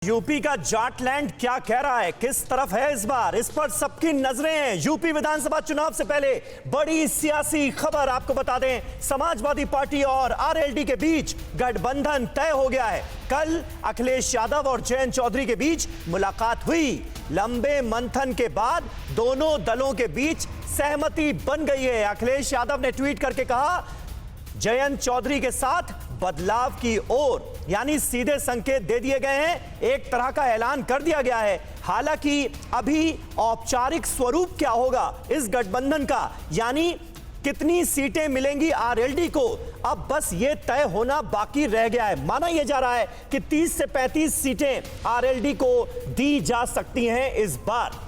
UP का जाटलैंड क्या कह रहा है, किस तरफ है इस बार, इस पर सबकी नजरें हैं। यूपी विधानसभा चुनाव से पहले बड़ी सियासी खबर आपको बता दें, समाजवादी पार्टी और आरएलडी के बीच गठबंधन तय हो गया है। कल अखिलेश यादव और जयंत चौधरी के बीच मुलाकात हुई। लंबे मंथन के बाद दोनों दलों के बीच सहमति बन गई है। अखिलेश यादव ने ट्वीट करके कहा, जयंत चौधरी के साथ बदलाव की ओर, यानी सीधे संकेत दे दिए गए हैं, एक तरह का ऐलान कर दिया गया है। हालांकि अभी औपचारिक स्वरूप क्या होगा इस गठबंधन का, यानी कितनी सीटें मिलेंगी आरएलडी को, अब बस ये तय होना बाकी रह गया है। माना यह जा रहा है कि 30 से 35 सीटें आरएलडी को दी जा सकती हैं इस बार।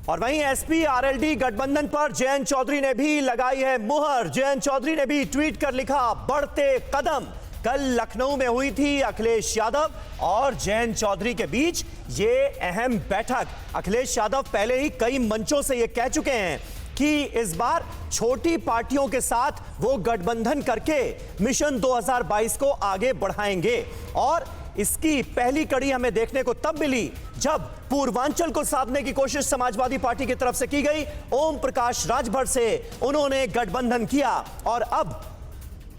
और वहीं एसपी आरएलडी गठबंधन पर जयंत चौधरी ने भी लगाई है मुहर। जयंत चौधरी ने भी ट्वीट कर लिखा, बढ़ते कदम। कल लखनऊ में हुई थी अखिलेश यादव और जयंत चौधरी के बीच ये अहम बैठक। अखिलेश यादव पहले ही कई मंचों से ये कह चुके हैं कि इस बार छोटी पार्टियों के साथ वो गठबंधन करके मिशन 2022 को आगे बढ़ाएंगे। और इसकी पहली कड़ी हमें देखने को तब मिली जब पूर्वांचल को साधने की कोशिश समाजवादी पार्टी की तरफ से की गई। ओम प्रकाश राजभर से उन्होंने गठबंधन किया और अब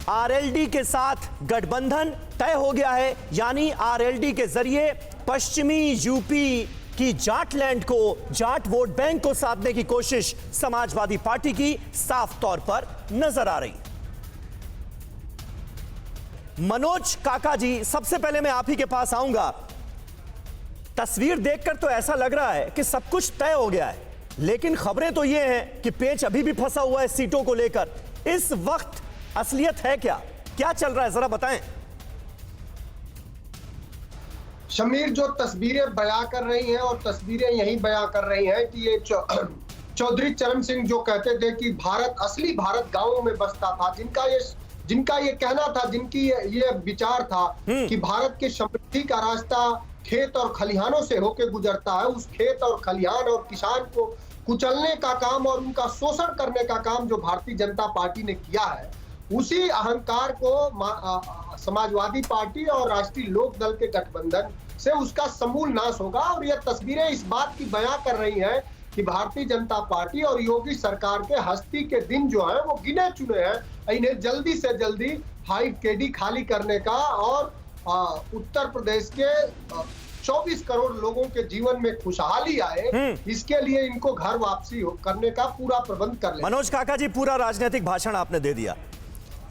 आरएलडी के साथ गठबंधन तय हो गया है, यानी आरएलडी के जरिए पश्चिमी यूपी की जाटलैंड को, जाट वोट बैंक को साधने की कोशिश समाजवादी पार्टी की साफ तौर पर नजर आ रही। मनोज काका जी, सबसे पहले मैं आप ही के पास आऊंगा। तस्वीर देखकर तो ऐसा लग रहा है कि सब कुछ तय हो गया है, लेकिन खबरें तो ये हैं कि पेच अभी भी फंसा हुआ है सीटों को लेकर। इस वक्त असलियत है क्या, क्या चल रहा है, जरा बताएं। शमीर, जो तस्वीरें बयां कर रही हैं और तस्वीरें यही बयां कर रही हैं कि ये चौधरी चरण सिंह जो कहते थे कि भारत, असली भारत गांवों में बसता था, जिनका ये कहना था, जिनकी ये विचार था कि भारत की समृद्धि का रास्ता खेत और खलिहानों से होकर गुजरता है, उस खेत और खलिहान और किसान को कुचलने का काम और उनका शोषण करने का काम जो भारतीय जनता पार्टी ने किया है, उसी अहंकार को समाजवादी पार्टी और राष्ट्रीय लोक दल के गठबंधन से उसका समूल नाश होगा। और यह तस्वीरें इस बात की बयां कर रही हैं कि भारतीय जनता पार्टी और योगी सरकार के हस्ती के दिन जो है वो गिने चुने हैं। इन्हें जल्दी से जल्दी हाई केडी खाली करने का और उत्तर प्रदेश के 24 करोड़ लोगों के जीवन में खुशहाली आए, इसके लिए इनको घर वापसी करने का पूरा प्रबंध कर ले। मनोज काका जी, पूरा राजनीतिक भाषण आपने दे दिया,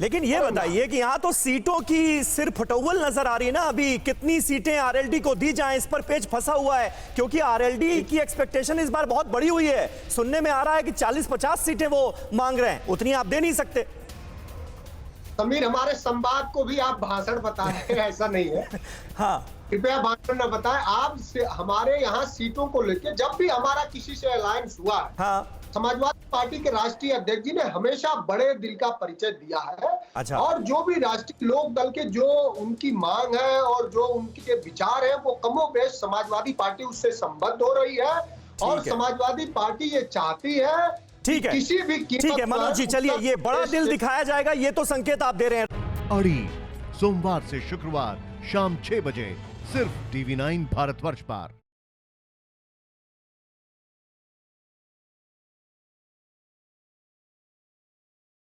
लेकिन ये बताइए कि यहां तो सीटों की सिर्फ फटोवल नजर आ रही है ना। अभी कितनी सीटें आरएलडी को दी जाएं, इस पर पेच फंसा हुआ है, क्योंकि आरएलडी की एक्सपेक्टेशन इस बार बहुत बड़ी हुई है। सुनने में आ रहा है कि 40-50 सीटें वो मांग रहे हैं, उतनी आप दे नहीं सकते। समीर, हमारे संवाद को भी आप भाषण बता रहे हैं, ऐसा नहीं है। हाँ, कृपया भाषण न बताएं। आप हमारे यहाँ सीटों को लेकर जब भी हमारा किसी से अलायंस हुआ है, हाँ, समाजवादी पार्टी के राष्ट्रीय अध्यक्ष जी ने हमेशा बड़े दिल का परिचय दिया है। अच्छा। और जो भी राष्ट्रीय लोक दल के जो उनकी मांग है और जो उनके विचार है, वो कमोबेश समाजवादी पार्टी उससे संबद्ध हो रही है। और समाजवादी पार्टी ये चाहती है, ठीक है, किसी भी ठीक है मनोज जी, चलिए, ये बड़ा दिल दिखाया जाएगा, ये तो संकेत आप दे रहे हैं। अड़ी सोमवार से शुक्रवार शाम 6 बजे सिर्फ TV9 भारतवर्ष पर।